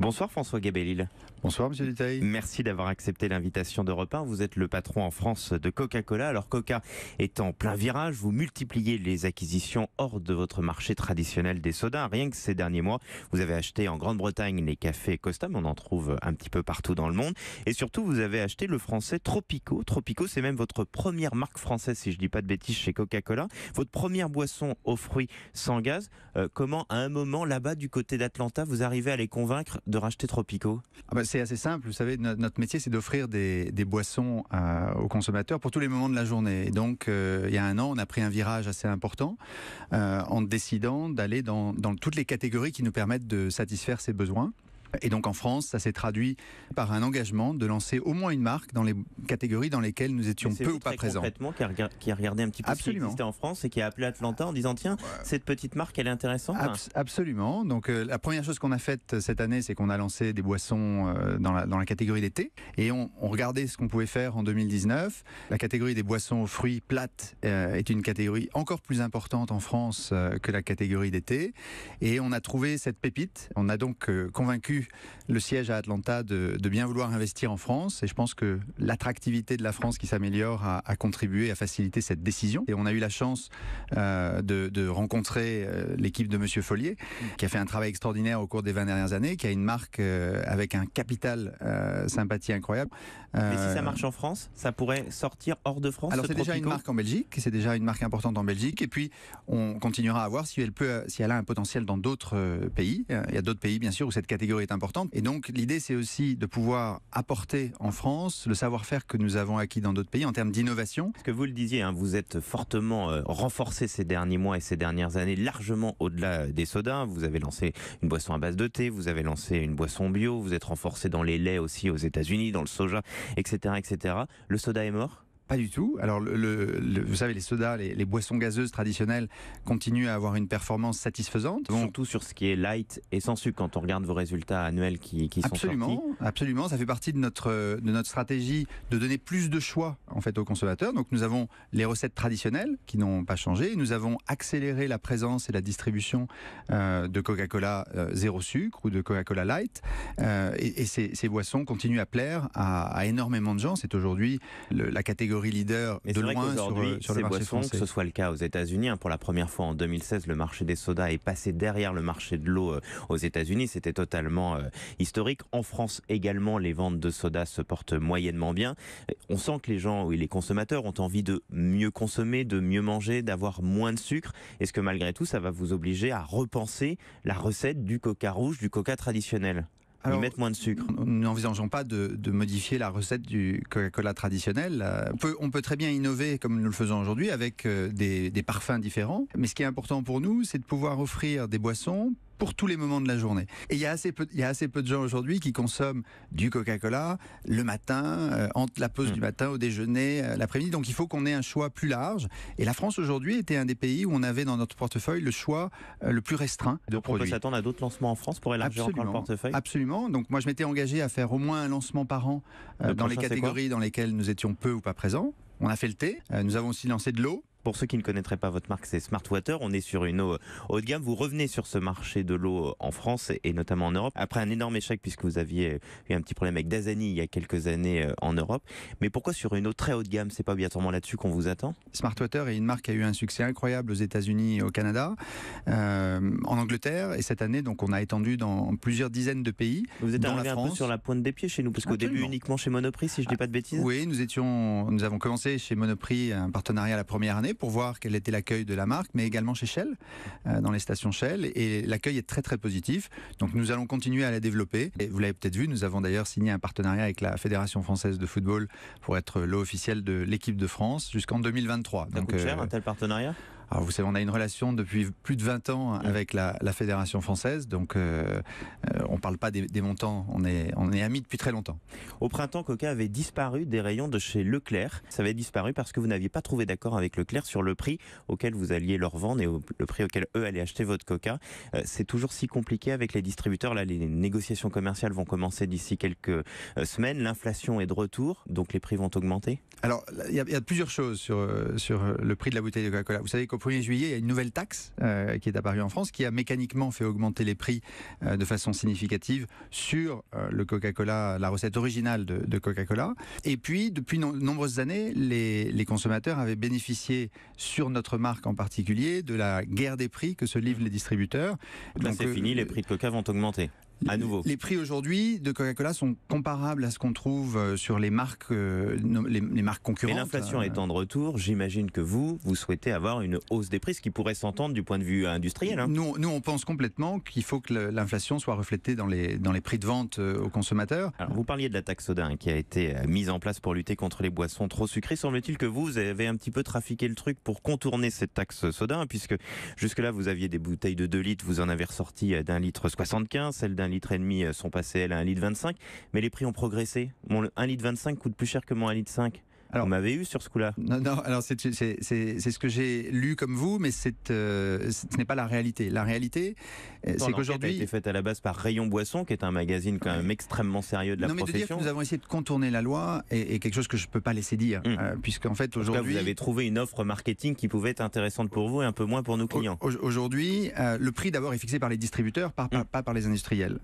Bonsoir François Gabellil. Bonsoir Monsieur Dutheil. Merci d'avoir accepté l'invitation d'Europe 1. Vous êtes le patron en France de Coca-Cola. Alors Coca est en plein virage, vous multipliez les acquisitions hors de votre marché traditionnel des sodas. Rien que ces derniers mois, vous avez acheté en Grande-Bretagne les cafés Costa, mais on en trouve un petit peu partout dans le monde. Et surtout, vous avez acheté le français Tropico. Tropico, c'est même votre première marque française, si je dis pas de bêtises, chez Coca-Cola. Votre première boisson aux fruits sans gaz. Comment, à un moment, là-bas, du côté d'Atlanta, vous arrivez à les convaincre de racheter Tropico? C'est assez simple, vous savez, notre métier c'est d'offrir des boissons aux consommateurs pour tous les moments de la journée. Et donc il y a un an, on a pris un virage assez important en décidant d'aller dans toutes les catégories qui nous permettent de satisfaire ces besoins. Et donc en France, ça s'est traduit par un engagement de lancer au moins une marque dans les catégories dans lesquelles nous étions peu ou pas présents. Concrètement, qui a regardé un petit peu ce qui existait en France et qui a appelé Atlanta en disant tiens, cette petite marque elle est intéressante. Absolument. Donc la première chose qu'on a faite cette année, c'est qu'on a lancé des boissons dans la catégorie des thés et on regardait ce qu'on pouvait faire en 2019. La catégorie des boissons aux fruits plates est une catégorie encore plus importante en France que la catégorie des thés et on a trouvé cette pépite. On a donc convaincu le siège à Atlanta de bien vouloir investir en France et je pense que l'attractivité de la France qui s'améliore a contribué à faciliter cette décision et on a eu la chance de rencontrer l'équipe de Monsieur Follier qui a fait un travail extraordinaire au cours des 20 dernières années, qui a une marque avec un capital sympathie incroyable. Mais si ça marche en France, ça pourrait sortir hors de France? Alors c'est déjà une marque en Belgique, c'est déjà une marque importante en Belgique et puis on continuera à voir si elle a un potentiel dans d'autres pays. Il y a d'autres pays bien sûr où cette catégorie est importante. Et donc l'idée c'est aussi de pouvoir apporter en France le savoir-faire que nous avons acquis dans d'autres pays en termes d'innovation. Parce que vous le disiez, vous êtes fortement renforcé ces derniers mois et ces dernières années, largement au-delà des sodas. Vous avez lancé une boisson à base de thé, vous avez lancé une boisson bio, vous êtes renforcé dans les laits aussi aux États-Unis, dans le soja, etc., etc. Le soda est mort? Pas du tout. Alors, vous savez, les sodas, les boissons gazeuses traditionnelles continuent à avoir une performance satisfaisante. Surtout sur ce qui est light et sans sucre, quand on regarde vos résultats annuels qui sont sortis. Absolument. Ça fait partie de notre stratégie de donner plus de choix en fait aux consommateurs. Donc, nous avons les recettes traditionnelles qui n'ont pas changé. Nous avons accéléré la présence et la distribution de Coca-Cola zéro sucre ou de Coca-Cola Light. Et ces boissons continuent à plaire à énormément de gens. C'est aujourd'hui la catégorie leader de loin sur le marché français. Que ce soit le cas aux États-Unis, pour la première fois en 2016, le marché des sodas est passé derrière le marché de l'eau aux États-Unis. C'était totalement historique. En France également, les ventes de sodas se portent moyennement bien. On sent que les gens et les consommateurs ont envie de mieux consommer, de mieux manger, d'avoir moins de sucre. Est-ce que malgré tout, ça va vous obliger à repenser la recette du Coca rouge, du Coca traditionnel? Alors, mettre moins de sucre. Nous n'envisageons pas de modifier la recette du Coca-Cola traditionnel. On peut très bien innover comme nous le faisons aujourd'hui avec des parfums différents. Mais ce qui est important pour nous, c'est de pouvoir offrir des boissons pour tous les moments de la journée. Et il y a assez peu de gens aujourd'hui qui consomment du Coca-Cola le matin, entre la pause du matin, au déjeuner, l'après-midi. Donc il faut qu'on ait un choix plus large. Et la France aujourd'hui était un des pays où on avait dans notre portefeuille le choix le plus restreint de produits. On peut s'attendre à d'autres lancements en France pour élargir encore le portefeuille? Absolument. Donc moi je m'étais engagé à faire au moins un lancement par an dans les catégories dans lesquelles nous étions peu ou pas présents. On a fait le thé. Nous avons aussi lancé de l'eau. Pour ceux qui ne connaîtraient pas votre marque, c'est Smart Water. On est sur une eau haut de gamme. Vous revenez sur ce marché de l'eau en France et notamment en Europe. Après un énorme échec puisque vous aviez eu un petit problème avec Dasani il y a quelques années en Europe. Mais pourquoi sur une eau très haut de gamme? C'est pas obligatoirement là-dessus qu'on vous attend? Smart Water est une marque qui a eu un succès incroyable aux États-Unis et au Canada, en Angleterre. Et cette année, donc, on a étendu dans plusieurs dizaines de pays. Vous êtes arrivé un peu sur la pointe des pieds chez nous, parce qu'au début uniquement chez Monoprix, si je dis pas de bêtises. Oui, nous avons commencé chez Monoprix un partenariat la première année pour voir quel était l'accueil de la marque, mais également chez Shell, dans les stations Shell, et l'accueil est très très positif. Donc nous allons continuer à la développer. Et vous l'avez peut-être vu, nous avons d'ailleurs signé un partenariat avec la Fédération française de football pour être l'eau officielle de l'équipe de France jusqu'en 2023. Ça coûte cher un tel partenariat? Alors vous savez, on a une relation depuis plus de 20 ans avec la Fédération française, donc on parle pas des montants, on est amis depuis très longtemps. Au printemps, Coca avait disparu des rayons de chez Leclerc. Ça avait disparu parce que vous n'aviez pas trouvé d'accord avec Leclerc sur le prix auquel vous alliez leur vendre et le prix auquel eux allaient acheter votre Coca. C'est toujours si compliqué avec les distributeurs. Là, les négociations commerciales vont commencer d'ici quelques semaines. L'inflation est de retour, donc les prix vont augmenter. Alors, il y a plusieurs choses sur le prix de la bouteille de Coca-Cola. Vous savez, qu'au 1er juillet, il y a une nouvelle taxe qui est apparue en France, qui a mécaniquement fait augmenter les prix de façon significative sur le Coca-Cola, la recette originale de Coca-Cola. Et puis, depuis nombreuses années, les consommateurs avaient bénéficié, sur notre marque en particulier, de la guerre des prix que se livrent les distributeurs. Là, c'est fini, les prix de Coca vont augmenter. À nouveau. Les prix aujourd'hui de Coca-Cola sont comparables à ce qu'on trouve sur les marques, les marques concurrentes. Mais l'inflation étant de retour, j'imagine que vous souhaitez avoir une hausse des prix, ce qui pourrait s'entendre du point de vue industriel. Hein. Nous, on pense complètement qu'il faut que l'inflation soit reflétée dans les prix de vente aux consommateurs. Alors, vous parliez de la taxe soda qui a été mise en place pour lutter contre les boissons trop sucrées. Semble-t-il que vous avez un petit peu trafiqué le truc pour contourner cette taxe soda, puisque jusque-là, vous aviez des bouteilles de 2 litres, vous en avez ressorti d'1,75 litre, celles d'1,5 litre sont passées à 1,25 litre, mais les prix ont progressé. Mon 1,25 litre coûte plus cher que mon 1,5 litre. Alors, vous m'avez eu sur ce coup-là. Non, alors c'est ce que j'ai lu comme vous, mais ce n'est pas la réalité. La réalité, c'est qu'aujourd'hui... a été faite à la base par Rayon Boisson, qui est un magazine quand même extrêmement sérieux de la profession. Mais de dire que nous avons essayé de contourner la loi est quelque chose que je ne peux pas laisser dire, puisqu'en fait aujourd'hui... Vous avez trouvé une offre marketing qui pouvait être intéressante pour vous et un peu moins pour nos clients. Aujourd'hui, le prix d'abord est fixé par les distributeurs, pas par les industriels.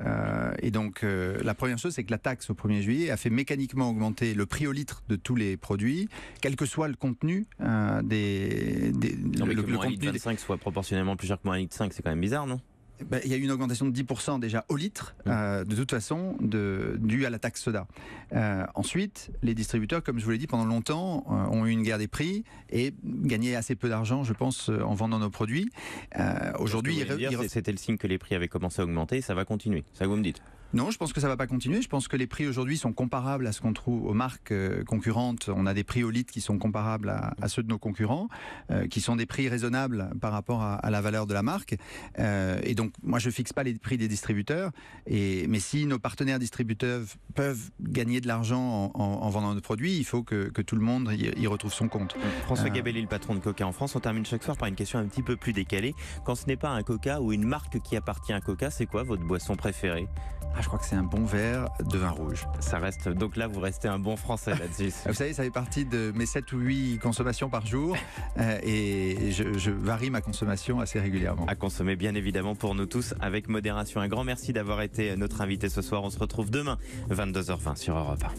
Et donc la première chose, c'est que la taxe au 1er juillet a fait mécaniquement augmenter le prix au litre de tous les produits, quel que soit le contenu des... Non, mais que mon 1,25 litre soit proportionnellement plus cher que mon 1,5 litre, c'est quand même bizarre, non ? Il y a eu une augmentation de 10% déjà au litre, de toute façon, due à la taxe soda. Ensuite, les distributeurs, comme je vous l'ai dit, pendant longtemps, ont eu une guerre des prix et gagné assez peu d'argent, je pense, en vendant nos produits. Aujourd'hui, c'était le signe que les prix avaient commencé à augmenter et ça va continuer, c'est ça que vous me dites ? Non, je pense que ça ne va pas continuer. Je pense que les prix aujourd'hui sont comparables à ce qu'on trouve aux marques concurrentes. On a des prix au litre qui sont comparables à ceux de nos concurrents, qui sont des prix raisonnables par rapport à la valeur de la marque. Et donc, moi, je ne fixe pas les prix des distributeurs. Mais si nos partenaires distributeurs peuvent gagner de l'argent en vendant nos produits, il faut que tout le monde y retrouve son compte. François Gabelli, le patron de Coca en France, on termine chaque soir par une question un petit peu plus décalée. Quand ce n'est pas un Coca ou une marque qui appartient à Coca, c'est quoi votre boisson préférée ? Je crois que c'est un bon verre de vin rouge. Ça reste, donc là, vous restez un bon Français là-dessus. Vous savez, ça fait partie de mes 7 ou 8 consommations par jour et je varie ma consommation assez régulièrement. À consommer bien évidemment pour nous tous avec modération. Un grand merci d'avoir été notre invité ce soir. On se retrouve demain, 22h20 sur Europe 1.